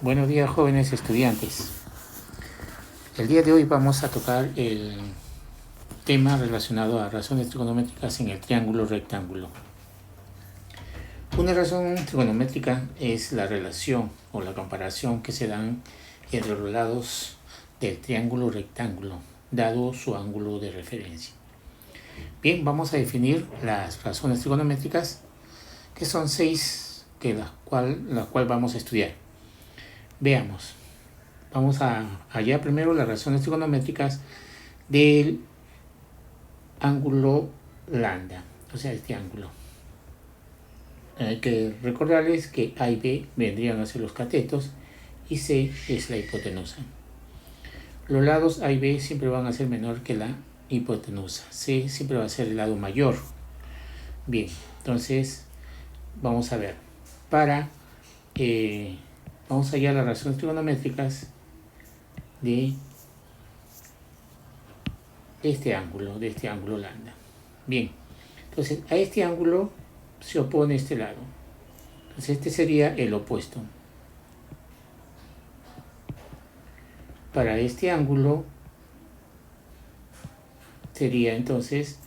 Buenos días, jóvenes estudiantes. El día de hoy vamos a tocar el tema relacionado a razones trigonométricas en el triángulo rectángulo. Una razón trigonométrica es la relación o la comparación que se dan entre los lados del triángulo rectángulo, dado su ángulo de referencia. Bien, vamos a definir las razones trigonométricas, que son 6, la cual vamos a estudiar. Veamos. Vamos a hallar primero las razones trigonométricas del ángulo lambda, o sea, este ángulo. Hay que recordarles que A y B vendrían a ser los catetos y C es la hipotenusa. Los lados A y B siempre van a ser menor que la hipotenusa. C siempre va a ser el lado mayor. Bien, entonces vamos a ver. Vamos a hallar las razones trigonométricas de este ángulo lambda. Bien, entonces a este ángulo se opone este lado. Entonces este sería el opuesto. Para este ángulo sería entonces,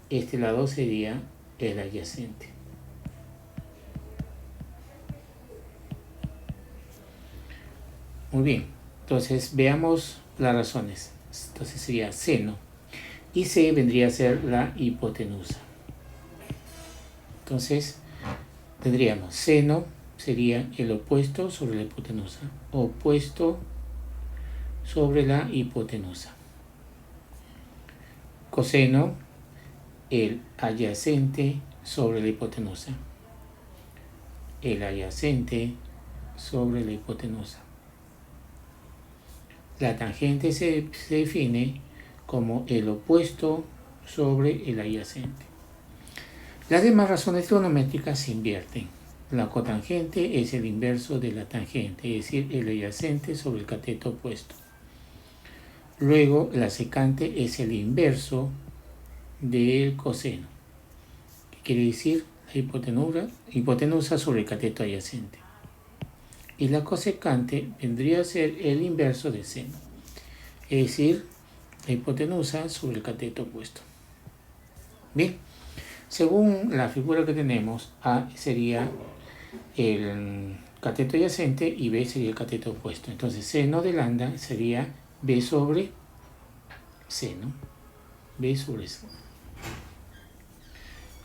este lado sería el adyacente. Muy bien, entonces veamos las razones. Entonces sería seno y C vendría a ser la hipotenusa. Entonces tendríamos seno sería el opuesto sobre la hipotenusa, opuesto sobre la hipotenusa. Coseno, el adyacente sobre la hipotenusa, el adyacente sobre la hipotenusa. La tangente se define como el opuesto sobre el adyacente. Las demás razones trigonométricas se invierten. La cotangente es el inverso de la tangente, es decir, el adyacente sobre el cateto opuesto. Luego, la secante es el inverso del coseno, que quiere decir la hipotenusa sobre el cateto adyacente. Y la cosecante vendría a ser el inverso del seno, es decir, la hipotenusa sobre el cateto opuesto. Bien, según la figura que tenemos, A sería el cateto adyacente y B sería el cateto opuesto. Entonces, seno de lambda sería B sobre seno. B sobre seno.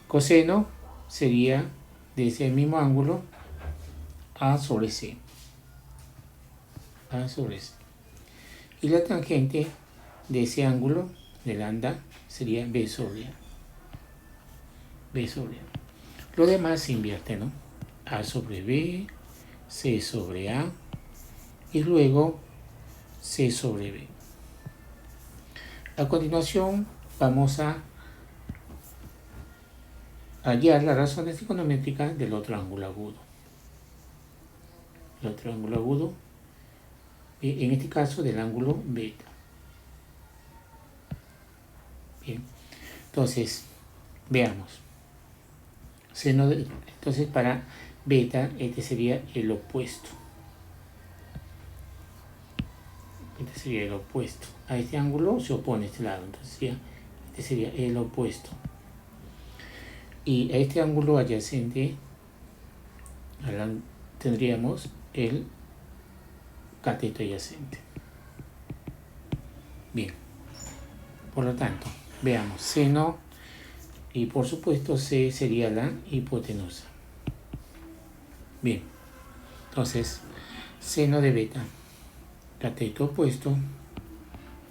Coseno sería de ese mismo ángulo A sobre C. A sobre C. Y la tangente de ese ángulo de lambda sería B sobre A. B sobre A. Lo demás se invierte, ¿no? A sobre B, C sobre A y luego C sobre B. A continuación vamos a hallar las razones trigonométricas del otro ángulo agudo. El otro ángulo agudo, en este caso del ángulo beta. Bien, entonces veamos. Entonces para beta este sería el opuesto. Este sería el opuesto. A este ángulo se opone este lado, entonces este sería el opuesto. Y a este ángulo adyacente tendríamos el cateto adyacente. Bien, por lo tanto, veamos, seno y por supuesto C sería la hipotenusa. Bien, entonces, seno de beta, cateto opuesto,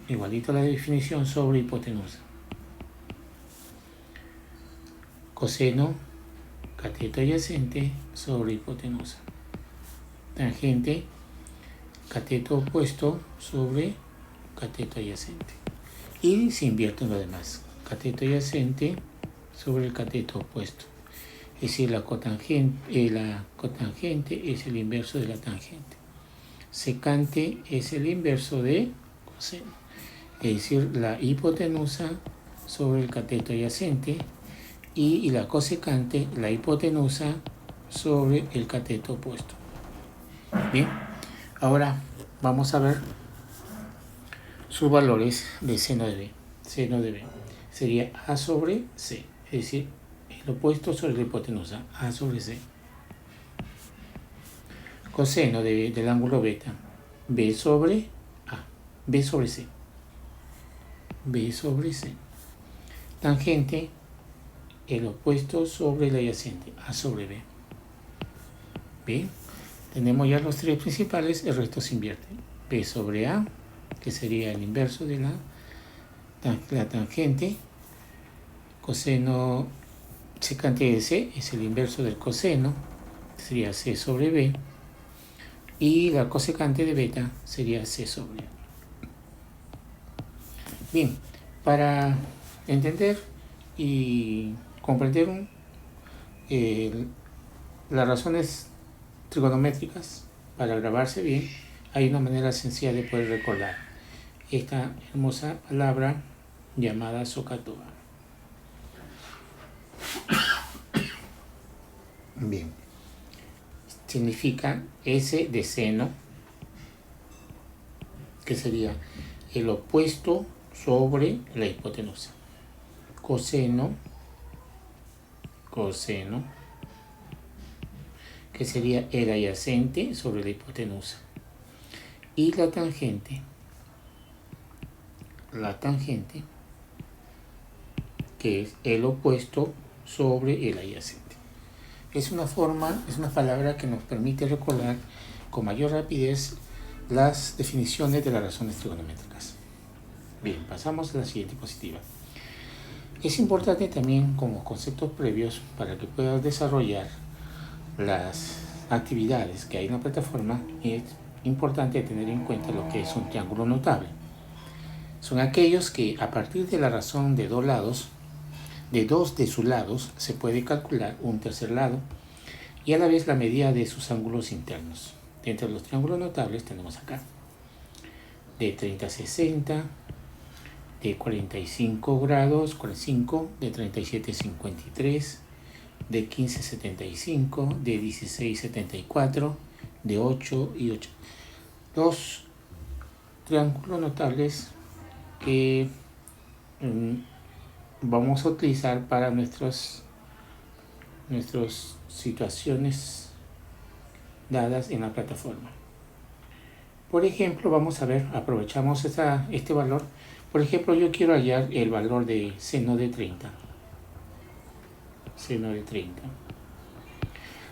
igualito a la definición sobre hipotenusa. Coseno, cateto adyacente sobre hipotenusa. Tangente, cateto opuesto sobre cateto adyacente. Y se invierte en lo demás. Cateto adyacente sobre el cateto opuesto. Es decir, la cotangente es el inverso de la tangente. Secante es el inverso de coseno. Es decir, la hipotenusa sobre el cateto adyacente y la cosecante, la hipotenusa sobre el cateto opuesto. Bien, Ahora vamos a ver sus valores de seno de b. Seno de b sería a sobre c, es decir, el opuesto sobre la hipotenusa, a sobre c. Coseno del ángulo beta, b sobre a, b sobre c, b sobre c. Tangente, el opuesto sobre el adyacente, a sobre b. Bien, tenemos ya los tres principales, el resto se invierte. B sobre a, que sería el inverso de la tangente. Coseno secante de c es el inverso del coseno, sería c sobre b. Y la cosecante de beta sería c sobre a. Bien, para entender y comprender las razones trigonométricas, para grabarse bien, hay una manera sencilla de poder recordar esta hermosa palabra llamada SOHCAHTOA. Bien, significa S de seno, que sería el opuesto sobre la hipotenusa. Coseno, que sería el adyacente sobre la hipotenusa. Y la tangente, que es el opuesto sobre el adyacente. Es una palabra que nos permite recordar con mayor rapidez las definiciones de las razones trigonométricas. Bien, pasamos a la siguiente diapositiva. Es importante también, como conceptos previos, para que puedas desarrollar las actividades que hay en la plataforma, es importante tener en cuenta lo que es un triángulo notable. Son aquellos que a partir de la razón de dos lados, de dos de sus lados, se puede calcular un tercer lado y a la vez la medida de sus ángulos internos. Dentro de los triángulos notables tenemos acá de 30 a 60, de 45 grados, 45, de 37 a 53, de 15 a 75, de 16 a 74, de 8 y 8. Dos triángulos notables que vamos a utilizar para nuestras situaciones dadas en la plataforma. Por ejemplo, vamos a ver, aprovechamos este valor. Por ejemplo, yo quiero hallar el valor de seno de 30. Seno de 30.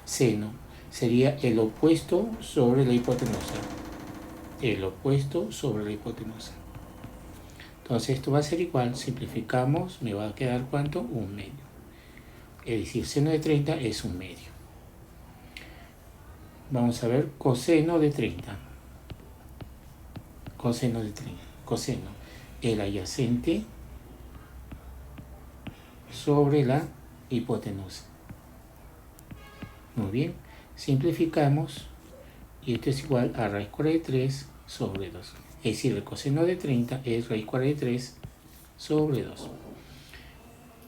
Seno sería el opuesto sobre la hipotenusa. El opuesto sobre la hipotenusa. Entonces esto va a ser igual, simplificamos, me va a quedar ¿cuánto? Un medio. Es decir, seno de 30 es un medio. Vamos a ver coseno de 30. Coseno de 30. Coseno, el adyacente sobre la hipotenusa. Muy bien, simplificamos y esto es igual a raíz cuadrada de 3 sobre 2. Es decir, el coseno de 30 es raíz cuadrada de 3 sobre 2.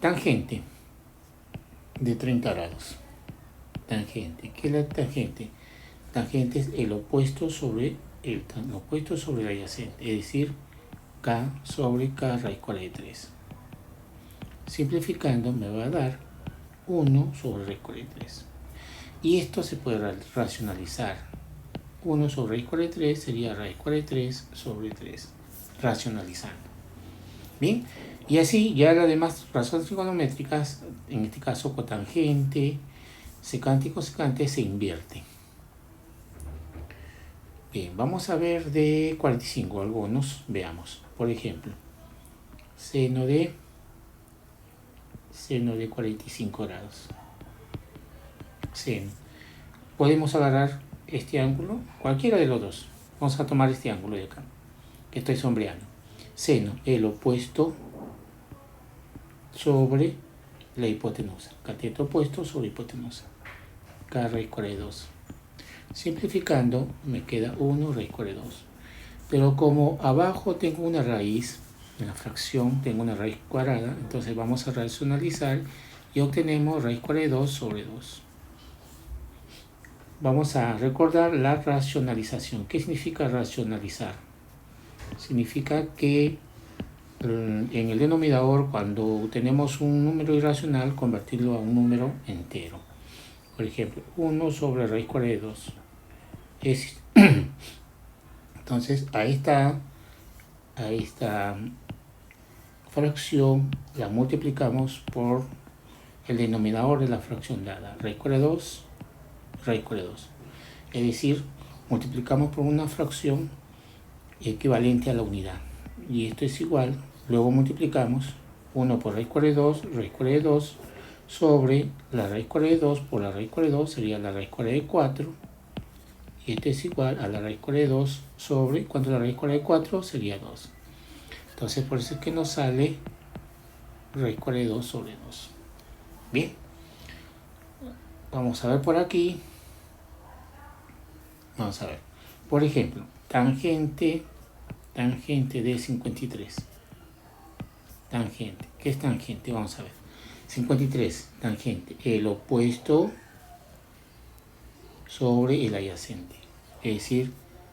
Tangente de 30 grados. Tangente. ¿Qué es la tangente? Tangente es el opuesto sobre el adyacente, es decir, K sobre K raíz cuadrada de 3. Simplificando me va a dar 1 sobre raíz cuadrada de 3. Y esto se puede racionalizar. 1 sobre raíz cuadrada de 3 sería raíz cuadrada de 3 sobre 3. Racionalizando. Bien, y así ya las demás razones trigonométricas, en este caso cotangente, secante y cosecante, se invierten. Bien, vamos a ver de 45 algunos, veamos. Por ejemplo, seno de 45 grados. Seno. Podemos agarrar este ángulo, cualquiera de los dos. Vamos a tomar este ángulo de acá, que estoy sombreando. Seno, el opuesto sobre la hipotenusa. Cateto opuesto sobre hipotenusa. K raíz cuadrada de 2. Simplificando me queda 1 raíz cuadrada de 2. Pero como abajo tengo una raíz, en la fracción tengo una raíz cuadrada, entonces vamos a racionalizar y obtenemos raíz cuadrada de 2 sobre 2. vamos a recordar la racionalización. ¿Qué significa racionalizar? Significa que en el denominador, cuando tenemos un número irracional, convertirlo a un número entero. Por ejemplo, 1 sobre raíz cuadrada de 2. Entonces, a esta fracción la multiplicamos por el denominador de la fracción dada. Raíz cuadrada de 2, raíz cuadrada de 2. Es decir, multiplicamos por una fracción equivalente a la unidad. Y esto es igual, luego multiplicamos 1 por raíz cuadrada de 2, raíz cuadrada de 2, sobre la raíz cuadrada de 2 por la raíz cuadrada de 2 sería la raíz cuadrada de 4. Y esto es igual a la raíz cuadrada de 2 sobre, ¿cuánto es la raíz cuadrada de 4? Sería 2. Entonces por eso es que nos sale raíz cuadrada de 2 sobre 2. Bien. Vamos a ver por aquí. Vamos a ver. Por ejemplo, tangente de 53. Tangente. ¿Qué es tangente? Vamos a ver. 53. Tangente. El opuesto sobre el adyacente. Es decir,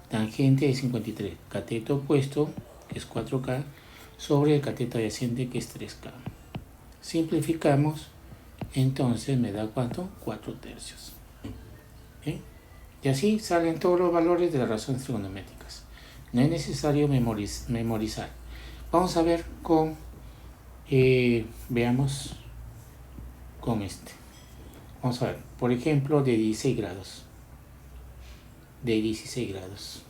tangente de 53. Cateto opuesto, que es 4K, sobre el cateto adyacente, que es 3K. Simplificamos. Entonces me da ¿cuánto? 4 tercios. ¿Bien? Y así salen todos los valores de las razones trigonométricas. No es necesario memorizar. Vamos a ver con, veamos con este. Vamos a ver, por ejemplo, de 16 grados. De 16 grados.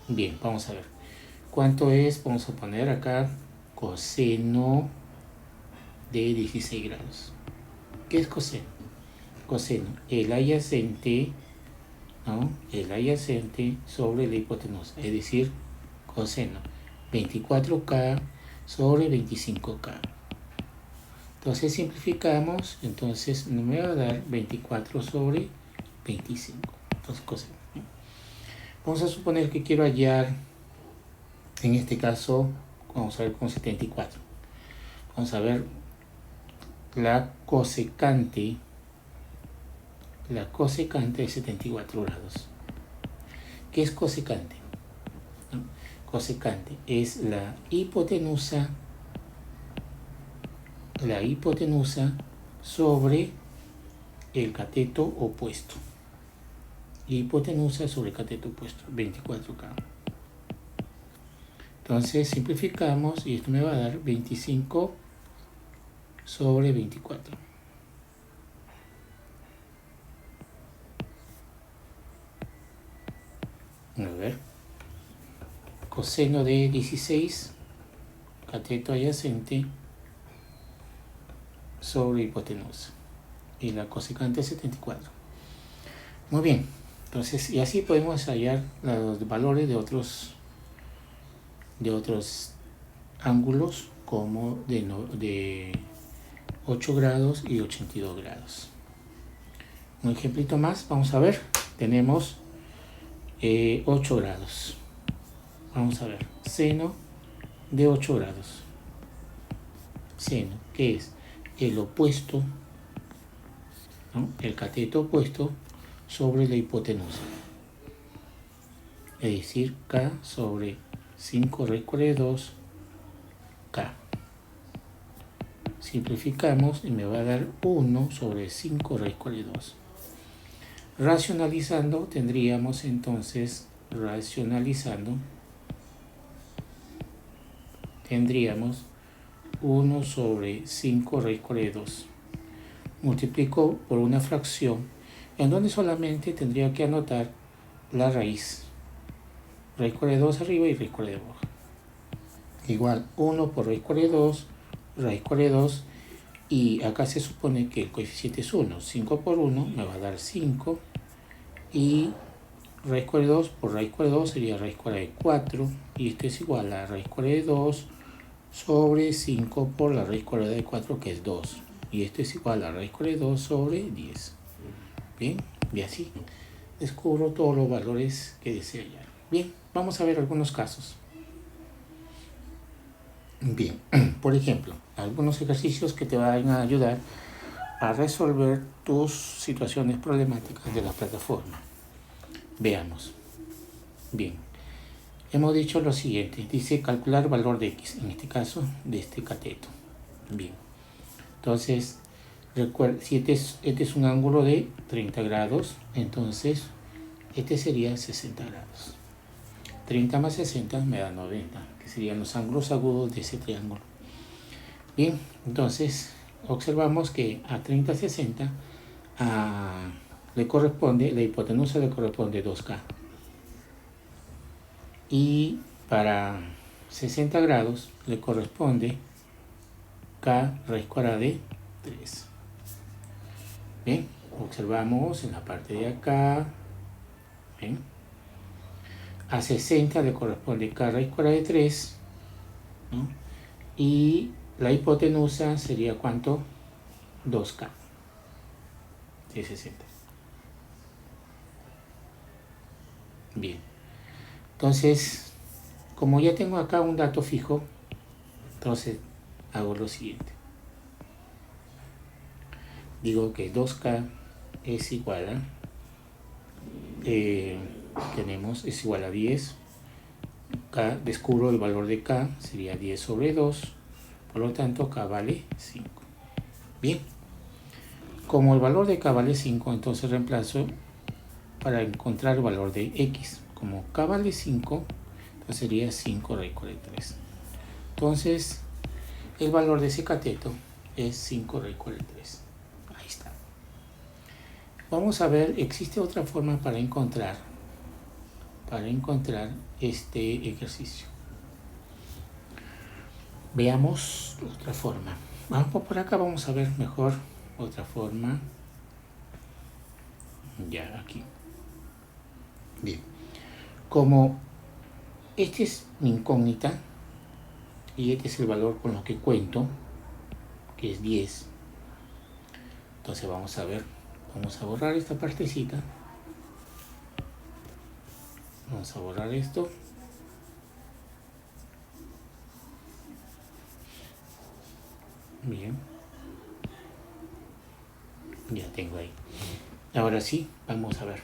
Bien, vamos a ver. ¿Cuánto es? Vamos a poner acá coseno de 16 grados. ¿Qué es coseno? Coseno, el adyacente, ¿no? El adyacente sobre la hipotenusa, es decir, coseno 24K sobre 25K. Entonces simplificamos, entonces me va a dar 24 sobre 25. Entonces coseno. Vamos a suponer que quiero hallar, en este caso, vamos a ver con 74. Vamos a ver la cosecante de 74 grados. ¿Qué es cosecante? ¿No? Cosecante es la hipotenusa sobre el cateto opuesto. Hipotenusa sobre el cateto opuesto, 24K. Entonces simplificamos y esto me va a dar 25 sobre 24. A ver, coseno de 16, cateto adyacente sobre hipotenusa, y la cosecante 74. Muy bien, entonces, y así podemos hallar los valores de otros ángulos, como de 8 grados y 82 grados. Un ejemplito más, vamos a ver, tenemos 8 grados. Vamos a ver, seno de 8 grados. Seno, que es el opuesto, ¿no? El cateto opuesto sobre la hipotenusa. Es decir, K sobre 5 raíz cuadrada de 2, K. Simplificamos y me va a dar 1 sobre 5 raíz cuadrada de 2. Racionalizando, tendríamos entonces, tendríamos 1 sobre 5 raíz cuadrada de 2. Multiplico por una fracción, en donde solamente tendría que anotar la raíz. Raíz cuadrada de 2 arriba y raíz cuadrada de abajo. Igual 1 por raíz cuadrada de 2, raíz cuadrada de 2, y acá se supone que el coeficiente es 1. 5 por 1 me va a dar 5, y raíz cuadrada de 2 por raíz cuadrada de 2 sería raíz cuadrada de 4, y esto es igual a raíz cuadrada de 2 sobre 5 por la raíz cuadrada de 4, que es 2, y esto es igual a raíz cuadrada de 2 sobre 10. Bien, y así descubro todos los valores que deseo hallar. Bien, vamos a ver algunos casos. Bien, por ejemplo, algunos ejercicios que te van a ayudar a resolver tus situaciones problemáticas de la plataforma. Veamos. Bien, hemos dicho lo siguiente. Dice calcular valor de x, en este caso de este cateto. Bien, entonces recuerda, si este es un ángulo de 30 grados, entonces este sería 60 grados. 30 más 60 me da 90, que serían los ángulos agudos de ese triángulo. Bien, entonces observamos que a 30, 60 le corresponde, la hipotenusa le corresponde 2K. Y para 60 grados le corresponde K raíz cuadrada de 3. Bien, observamos en la parte de acá. Bien. A 60 le corresponde K raíz cuadrada de 3, ¿no? Y la hipotenusa sería ¿cuánto? 2K de 60. Bien, entonces, como ya tengo acá un dato fijo, entonces hago lo siguiente. Digo que 2K es igual a, es igual a 10. K, descubro el valor de K, sería 10 sobre 2, por lo tanto K vale 5. Bien, como el valor de K vale 5, entonces reemplazo para encontrar el valor de X. Como K vale 5, entonces sería 5 raíz cuadrada de 3. Entonces, el valor de ese cateto es 5 raíz cuadrada de 3. Ahí está. Vamos a ver, existe otra forma para encontrar este ejercicio. Veamos otra forma. Vamos por acá, vamos a ver mejor otra forma. Ya, aquí. Bien. Como este es mi incógnita y este es el valor con lo que cuento, que es 10. Entonces vamos a ver, vamos a borrar esta partecita. Vamos a borrar esto. Bien. Ya tengo ahí. Ahora sí, vamos a ver.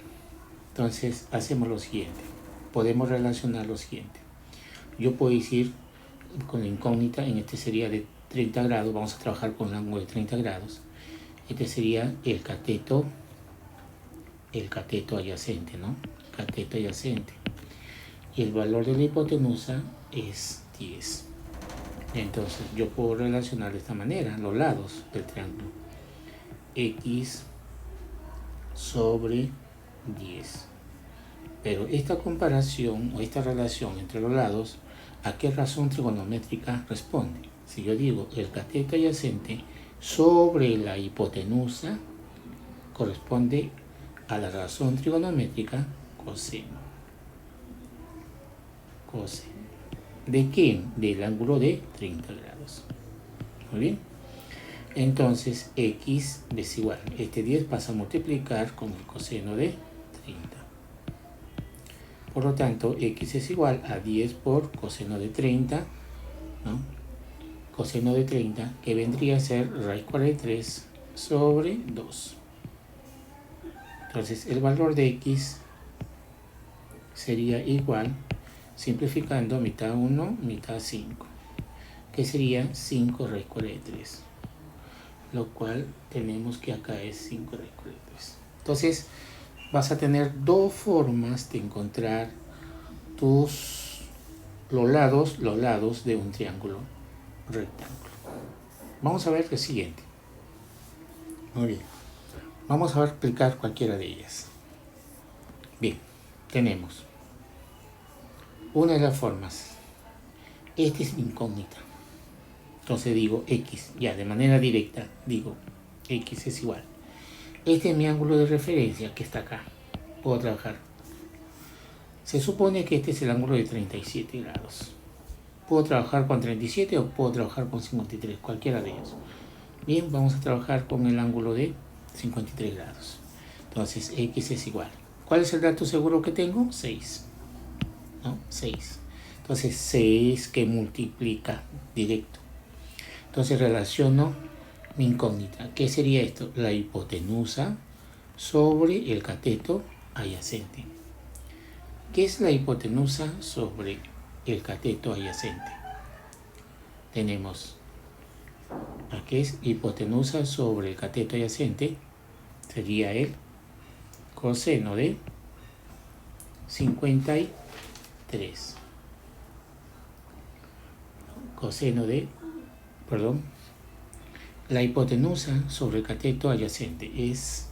Entonces hacemos lo siguiente. Podemos relacionar lo siguiente. Yo puedo decir con la incógnita, en este sería de 30 grados, vamos a trabajar con un ángulo de 30 grados. Este sería el cateto adyacente, ¿no? Cateto adyacente. Y el valor de la hipotenusa es 10. Entonces yo puedo relacionar de esta manera los lados del triángulo. X sobre 10. Pero esta comparación o esta relación entre los lados, ¿a qué razón trigonométrica responde? Si yo digo el cateto adyacente sobre la hipotenusa, corresponde a la razón trigonométrica coseno. Coseno. ¿De qué? Del ángulo de 30 grados. Muy bien. Entonces X es igual. Este 10 pasa a multiplicar con el coseno de 30. Por lo tanto, X es igual a 10 por coseno de 30, ¿no? Coseno de 30, que vendría a ser raíz cuadrada de 3 sobre 2. Entonces, el valor de X sería igual, simplificando, mitad 1, mitad 5, que sería 5 raíz cuadrada de 3. Lo cual tenemos que acá es 5 raíz cuadrada de 3. Entonces, vas a tener dos formas de encontrar los lados de un triángulo rectángulo. Vamos a ver lo siguiente. Muy bien. Vamos a explicar cualquiera de ellas. Bien, tenemos una de las formas. Esta es mi incógnita. Entonces digo X, ya de manera directa digo X es igual. Este es mi ángulo de referencia que está acá. Puedo trabajar. Se supone que este es el ángulo de 37 grados. Puedo trabajar con 37 o puedo trabajar con 53, cualquiera de ellos. Bien, vamos a trabajar con el ángulo de 53 grados. Entonces X es igual. ¿Cuál es el dato seguro que tengo? 6. ¿No? 6. Entonces 6 que multiplica directo. Entonces relaciono mi incógnita. ¿Qué sería esto? La hipotenusa sobre el cateto adyacente. ¿Qué es la hipotenusa sobre el cateto adyacente? Tenemos aquí es hipotenusa sobre el cateto adyacente, sería el coseno de 53. La hipotenusa sobre el cateto adyacente es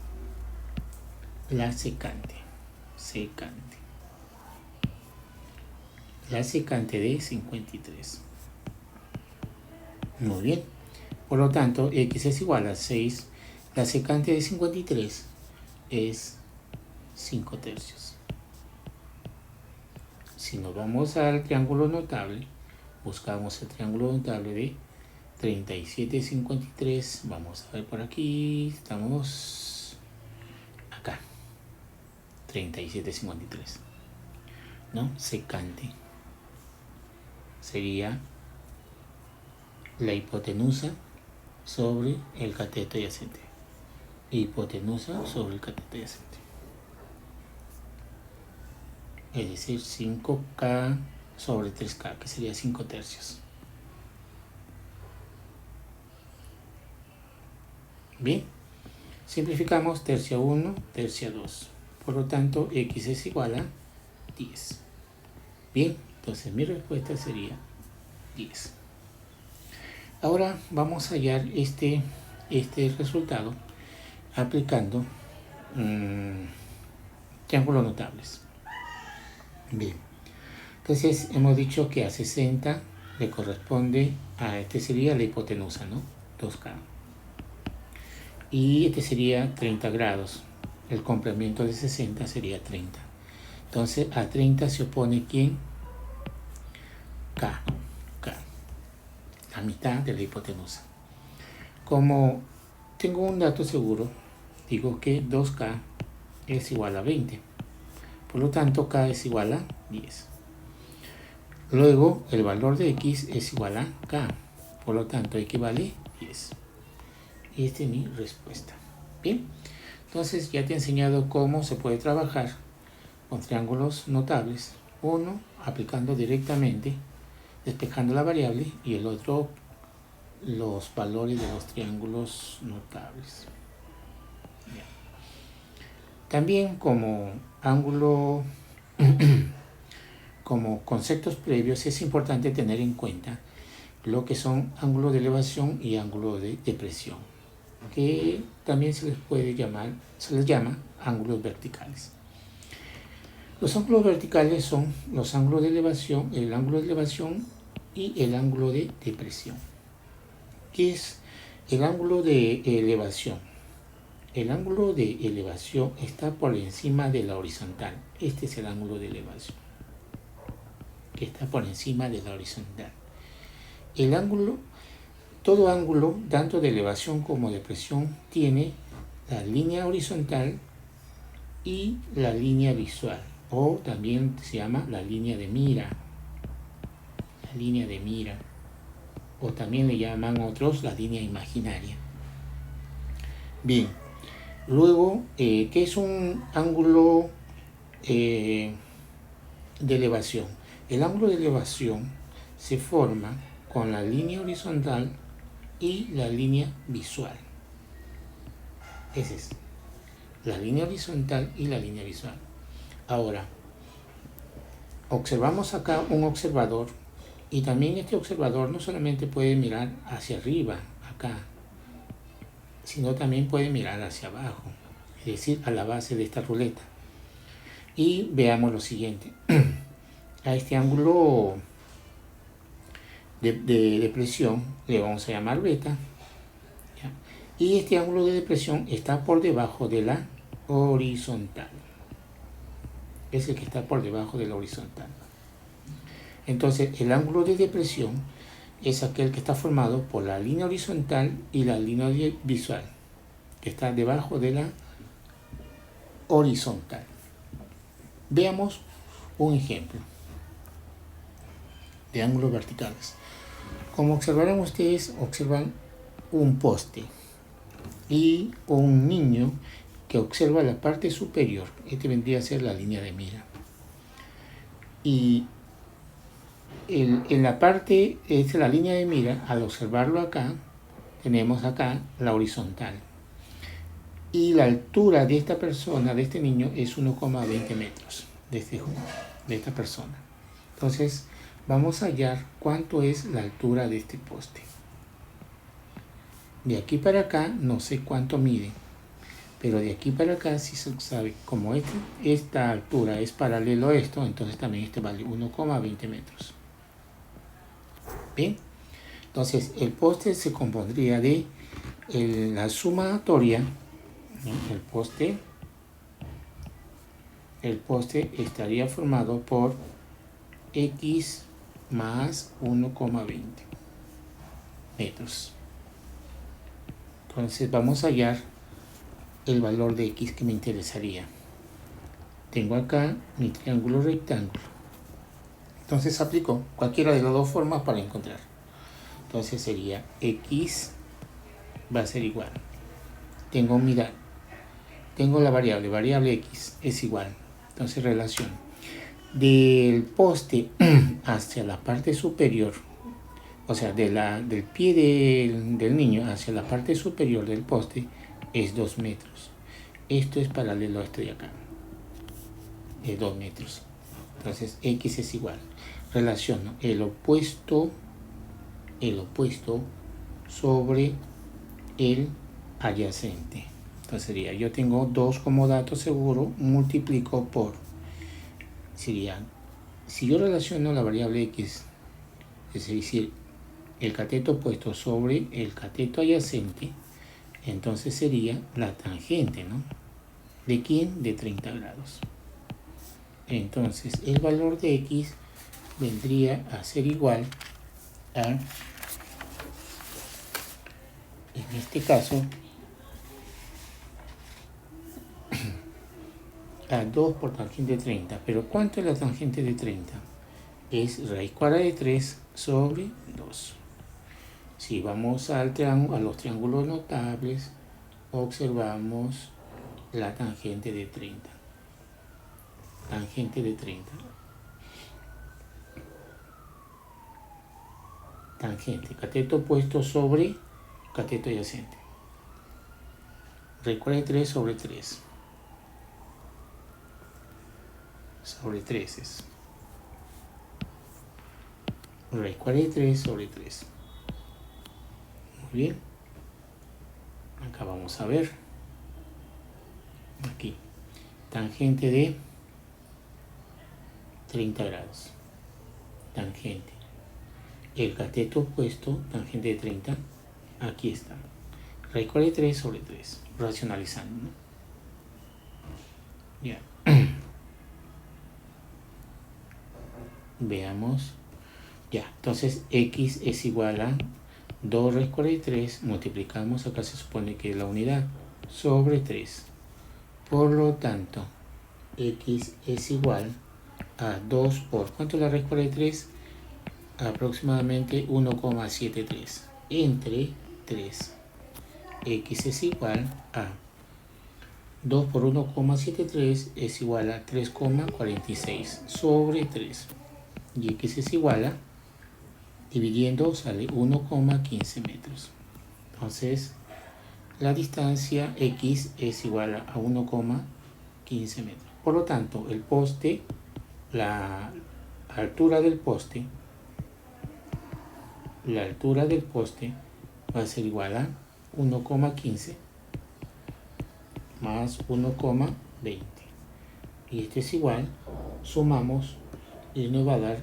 la secante. La secante de 53. Muy bien. Por lo tanto, x es igual a 6. La secante de 53 es 5 tercios. Si nos vamos al triángulo notable, buscamos el triángulo notable de 37 y 53. Vamos a ver por aquí. Estamos acá. 37 y 53. ¿No? Secante. Sería la hipotenusa sobre el cateto adyacente. Hipotenusa sobre el cateto adyacente. Es decir, 5K sobre 3K, que sería 5 tercios. Bien, simplificamos tercia 1, tercia 2. Por lo tanto, x es igual a 10. Bien, entonces mi respuesta sería 10. Ahora vamos a hallar este resultado aplicando triángulos notables. Bien, entonces hemos dicho que a 60 le corresponde a sería la hipotenusa, ¿no? 2K. Y sería 30 grados. El complemento de 60 sería 30. Entonces a 30 se opone ¿quién? K. La mitad de la hipotenusa. Como tengo un dato seguro, digo que 2K es igual a 20. Por lo tanto, K es igual a 10. Luego, el valor de X es igual a K. Por lo tanto, X vale 10. Y esta es mi respuesta. Bien, entonces ya te he enseñado cómo se puede trabajar con triángulos notables. Uno, aplicando directamente, despejando la variable, y el otro, los valores de los triángulos notables. Bien. También como ángulo, como conceptos previos, es importante tener en cuenta lo que son ángulos de elevación y ángulos de depresión, que también se les llama ángulos verticales. Los ángulos verticales son los ángulos de elevación, el ángulo de elevación y el ángulo de depresión. ¿Qué es el ángulo de elevación? El ángulo de elevación está por encima de la horizontal. Este es el ángulo de elevación, que está por encima de la horizontal. El ángulo, todo ángulo, tanto de elevación como de depresión, tiene la línea horizontal y la línea visual, o también se llama la línea de mira. La línea de mira, o también le llaman otros la línea imaginaria. Bien, luego, ¿qué es un ángulo de elevación? El ángulo de elevación se forma con la línea horizontal y la línea visual. Esa es la línea horizontal y la línea visual. Ahora, observamos acá un observador, y también este observador no solamente puede mirar hacia arriba, acá, sino también puede mirar hacia abajo, es decir, a la base de esta ruleta. Y veamos lo siguiente. A este ángulo de depresión le vamos a llamar beta, ¿ya? Y este ángulo de depresión está por debajo de la horizontal. Es el que está por debajo de la horizontal. Entonces, el ángulo de depresión es aquel que está formado por la línea horizontal y la línea visual, que está debajo de la horizontal. Veamos un ejemplo de ángulos verticales. Como observarán ustedes, observan un poste y un niño que observa la parte superior. Este vendría a ser la línea de mira. Y en la parte, esta es la línea de mira. Al observarlo acá, tenemos acá la horizontal. Y la altura de esta persona, de este niño, es 1,20 metros de esta persona. Entonces, vamos a hallar cuánto es la altura de este poste. De aquí para acá, no sé cuánto mide, pero de aquí para acá sí se sabe. Como esta altura es paralelo a esto, entonces también este vale 1,20 metros. Bien, entonces el poste se compondría de la sumatoria, ¿no? El poste estaría formado por x más 1,20 metros. Entonces vamos a hallar el valor de x que me interesaría. Tengo acá mi triángulo rectángulo. Entonces aplico cualquiera de las dos formas para encontrar. Entonces sería x va a ser igual. Tengo la variable x es igual. Entonces relación del poste hacia la parte superior, o sea, del pie del niño hacia la parte superior del poste es 2 metros. Esto es paralelo a esto de acá. Es 2 metros. Entonces x es igual. Relaciono el opuesto sobre el adyacente. Entonces sería, yo tengo 2 como dato seguro, multiplico por, sería, si yo relaciono la variable x, es decir, el cateto opuesto sobre el cateto adyacente, entonces sería la tangente, ¿no? ¿De quién? De 30 grados. Entonces el valor de x vendría a ser igual a, en este caso, a 2 por tangente de 30. Pero ¿cuánto es la tangente de 30? Es raíz cuadrada de 3 sobre 2. Si vamos a los triángulos notables, observamos la tangente de 30. Tangente de 30. Tangente, cateto opuesto sobre cateto adyacente. Raíz cuadrada de 3 sobre 3. Sobre 3 es. Raíz cuadrada de 3 sobre 3. Muy bien. Acá vamos a ver. Aquí. Tangente de 30 grados. Tangente. El cateto opuesto, tangente de 30, aquí está. Raíz cuadrada de 3 sobre 3. Racionalizando, ¿no? Ya. Veamos. Ya, entonces x es igual a 2 raíz cuadrada de 3, multiplicamos, acá se supone que es la unidad, sobre 3. Por lo tanto, x es igual a 2 por, ¿cuánto es la raíz cuadrada de 3? Aproximadamente 1,73 entre 3. X es igual a 2 por 1,73 es igual a 3,46 sobre 3. Y x es igual a, dividiendo sale 1,15 metros. Entonces la distancia x es igual a 1,15 metros. Por lo tanto, el poste, la altura del poste va a ser igual a 1,15 más 1,20. Y este es igual, sumamos y nos va a dar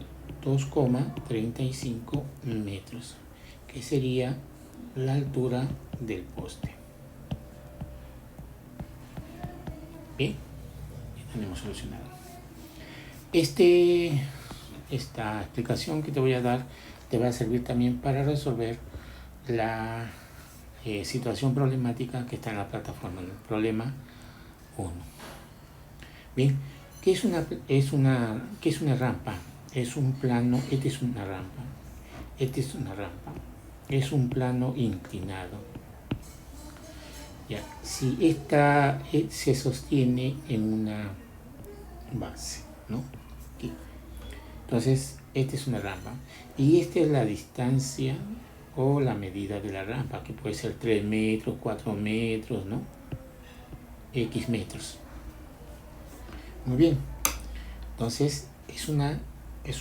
2,35 metros, que sería la altura del poste. Bien, ya tenemos solucionado. Esta explicación que te voy a dar te va a servir también para resolver la situación problemática que está en la plataforma, el problema 1. Bien, ¿qué es una rampa? Es un plano, esta es una rampa, esta es una rampa. es un plano inclinado. Ya, si esta se sostiene en una base, ¿no? Aquí. Entonces, esta es una rampa y esta es la distancia o la medida de la rampa, que puede ser 3 metros, 4 metros, ¿no? X metros. Muy bien. Entonces, es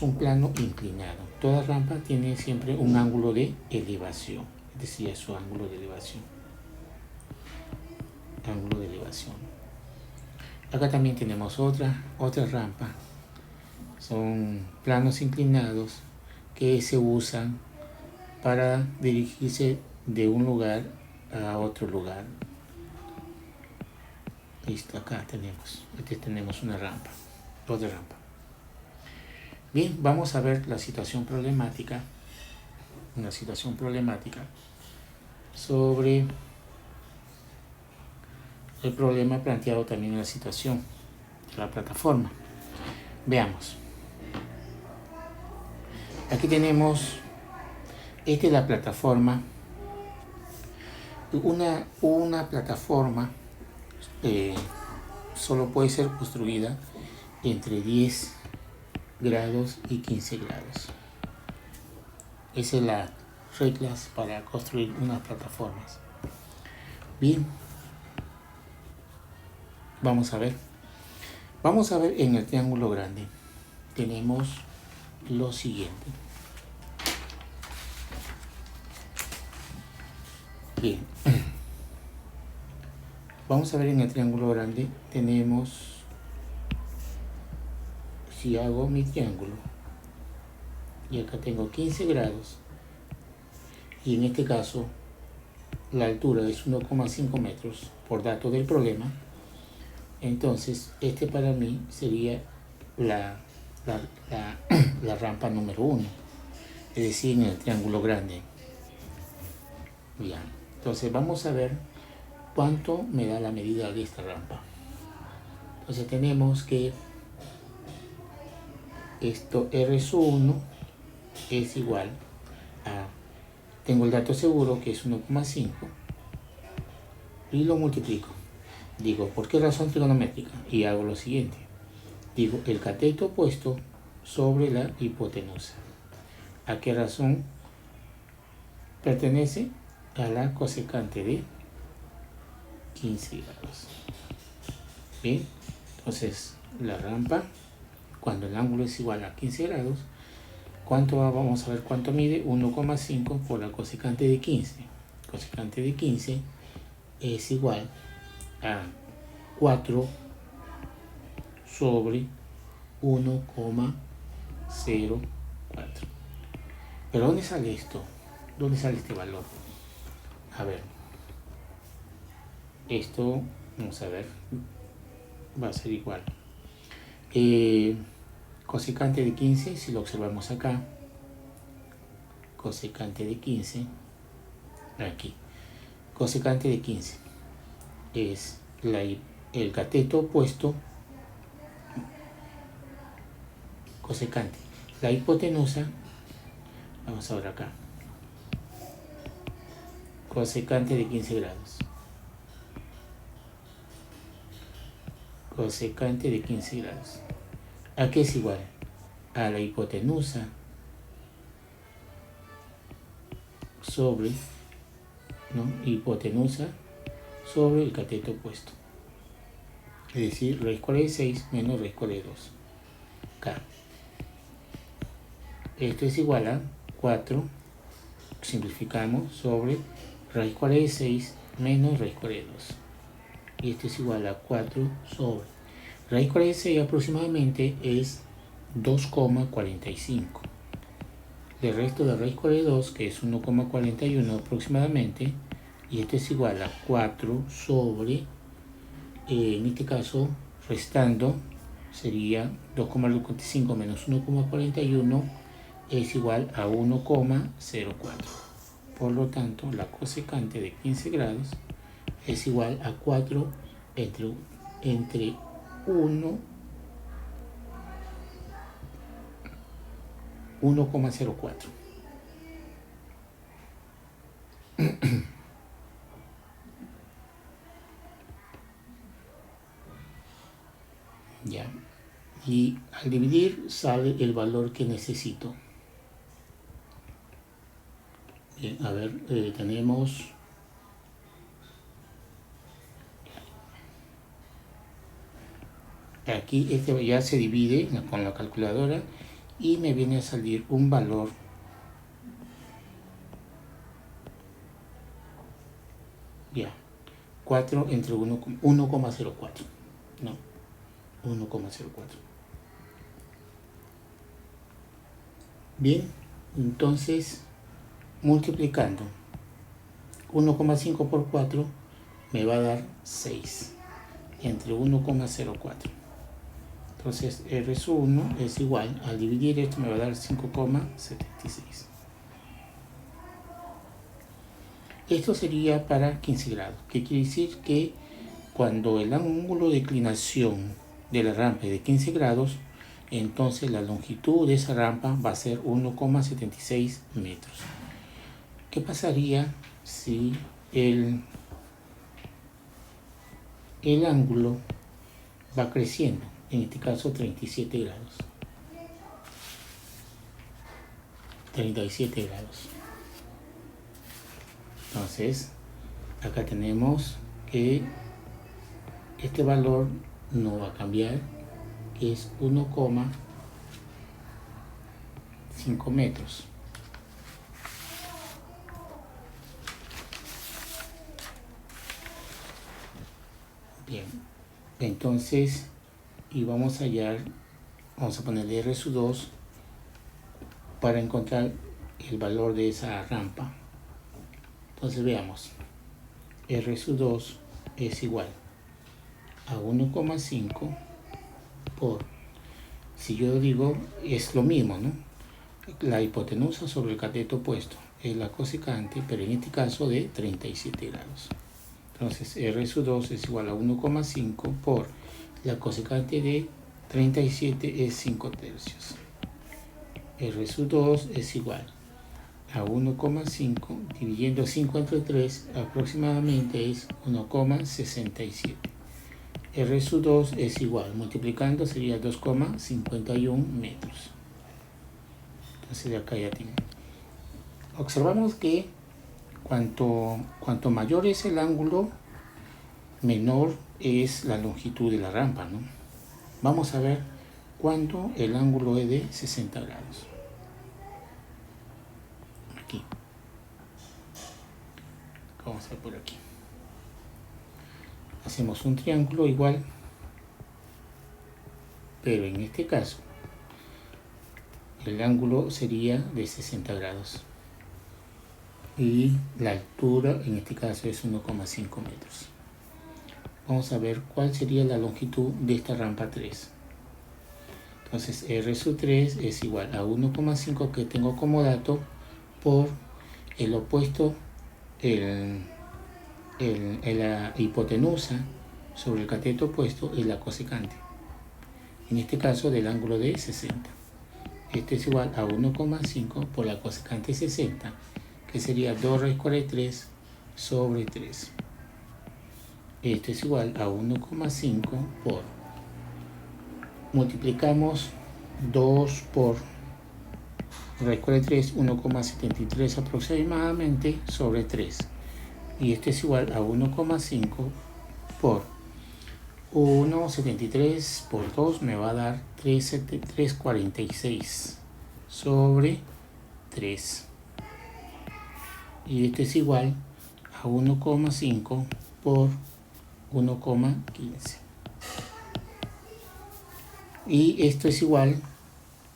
un plano inclinado. Toda rampa tiene siempre un ángulo de elevación, es decir, es su ángulo de elevación. Ángulo de elevación. Acá también tenemos otra rampa. Son planos inclinados que se usan para dirigirse de un lugar a otro lugar. Listo, acá tenemos una rampa, otra rampa. Bien, vamos a ver la situación problemática, una situación problemática sobre el problema planteado también en la situación de la plataforma. Veamos. Aquí tenemos, esta es la plataforma. Una plataforma solo puede ser construida entre 10 grados y 15 grados. Esas son las reglas para construir unas plataformas. Bien, vamos a ver en el triángulo grande. Tenemos lo siguiente. Bien, vamos a ver en el triángulo grande. Tenemos, si hago mi triángulo y acá tengo 15 grados y en este caso la altura es 1,5 metros por dato del problema, entonces este para mí sería la rampa número 1, es decir, en el triángulo grande. Bien, entonces vamos a ver cuánto me da la medida de esta rampa. Entonces tenemos que esto R1 es igual a, tengo el dato seguro que es 1,5 y lo multiplico. Digo, ¿por qué razón trigonométrica? Y hago lo siguiente. Digo, el cateto opuesto sobre la hipotenusa. ¿A qué razón pertenece? A la cosecante de 15 grados. Bien, entonces la rampa, cuando el ángulo es igual a 15 grados, ¿cuánto vamos a ver cuánto mide? 1,5 por la cosecante de 15. Cosecante de 15 es igual a 4 sobre 1,04. ¿Pero dónde sale esto? ¿Dónde sale este valor? A ver, esto, vamos a ver, va a ser igual. Cosecante de 15, si lo observamos acá, cosecante de 15, aquí, cosecante de 15 es el cateto opuesto, cosecante, la hipotenusa, vamos a ver acá, cosecante de 15 grados, cosecante de 15 grados, ¿a qué es igual? A la hipotenusa sobre, ¿no? Hipotenusa sobre el cateto opuesto, es decir, raíz cuadrada de 6 menos raíz cuadrada de 2. Acá. Esto es igual a 4, simplificamos, sobre raíz cuadrada de 6 menos raíz cuadrada de 2. Y esto es igual a 4 sobre raíz cuadrada de 6 aproximadamente es 2,45. El resto de raíz cuadrada de 2, que es 1,41 aproximadamente, y esto es igual a 4 sobre, en este caso, restando, sería 2,45 menos 1,41 es igual a 1,04. Por lo tanto, la cosecante de 15 grados es igual a 4 entre 1,04. dividir sale el valor que necesito. Bien, a ver, tenemos aquí, este ya se divide con la calculadora y me viene a salir un valor ya 4 entre 1,04, no, 1,04. Bien, entonces multiplicando 1,5 por 4 me va a dar 6 entre 1,04. Entonces R1 es igual, al dividir esto me va a dar 5,76. Esto sería para 15 grados, que quiere decir que cuando el ángulo de inclinación de la rampa es de 15 grados, entonces la longitud de esa rampa va a ser 1,76 metros. ¿Qué pasaría si el ángulo va creciendo? En este caso 37 grados. 37 grados. Entonces, acá tenemos que este valor no va a cambiar, que es 1,5 metros. Bien, entonces, y vamos a hallar, vamos a ponerle R2 para encontrar el valor de esa rampa. Entonces veamos, R2 es igual a 1,5 por, si yo digo, es lo mismo, ¿no? La hipotenusa sobre el cateto opuesto es la cosecante, pero en este caso de 37 grados. Entonces R2 es igual a 1,5 por la cosecante de 37 es 5 tercios. R2 es igual a 1,5 dividiendo 5 entre 3 aproximadamente es 1,67. R2 es igual, multiplicando sería 2,51 metros. Entonces de acá ya tiene. Observamos que cuanto mayor es el ángulo, menor es la longitud de la rampa, ¿no? Vamos a ver cuando el ángulo es de 60 grados. Aquí. Vamos a ver por aquí. Hacemos un triángulo igual, pero en este caso el ángulo sería de 60 grados y la altura en este caso es 1,5 metros. Vamos a ver cuál sería la longitud de esta rampa 3. Entonces R3 es igual a 1,5 que tengo como dato por el opuesto, la hipotenusa sobre el cateto opuesto es la cosecante. En este caso del ángulo de 60. Este es igual a 1,5 por la cosecante 60, que sería 2 raíz cuadrada de 3 sobre 3. Esto es igual a 1,5 por, multiplicamos 2 por raíz cuadrada de 3, 1,73 aproximadamente sobre 3. Y este es igual a 1,5 por 1,73 por 2 me va a dar 3,46 sobre 3. Y este es igual a 1,5 por 1,15. Y esto es igual,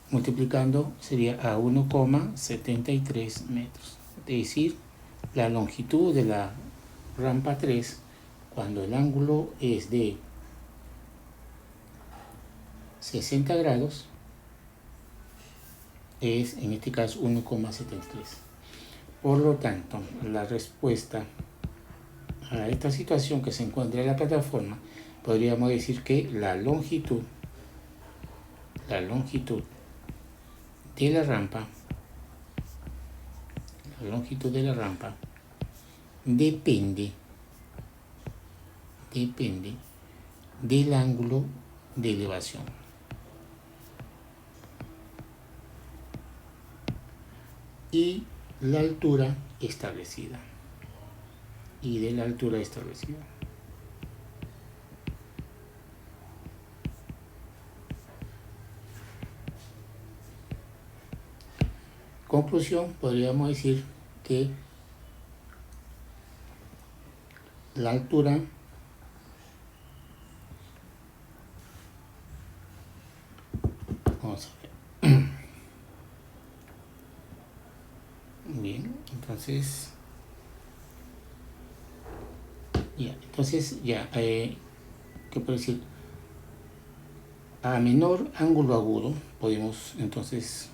multiplicando, sería a 1,73 metros. Es decir, la longitud de la rampa 3, cuando el ángulo es de 60 grados, es en este caso 1,73. Por lo tanto, la respuesta a esta situación que se encuentra en la plataforma, podríamos decir que la longitud de la rampa, depende del ángulo de elevación. y la altura establecida. Y de la altura establecida. Conclusión, podríamos decir que la altura vamos a ver. Bien, entonces ¿qué puedo decir? A menor ángulo agudo podemos entonces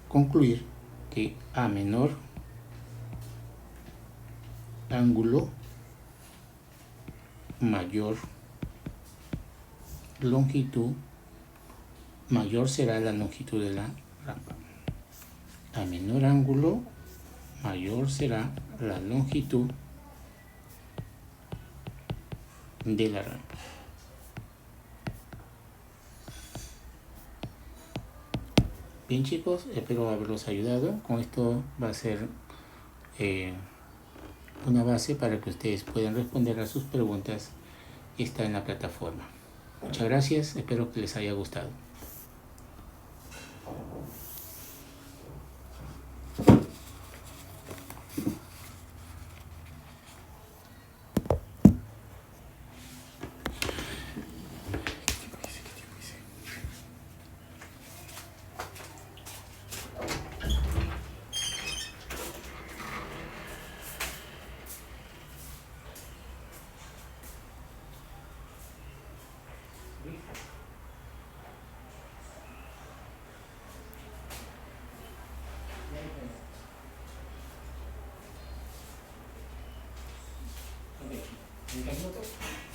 concluir que a menor ángulo, mayor longitud, mayor será la longitud de la rampa. A menor ángulo, mayor será la longitud de la rampa. Bien chicos, espero haberlos ayudado. Con esto va a ser una base para que ustedes puedan responder a sus preguntas. Está en la plataforma. Muchas gracias, espero que les haya gustado. Okay.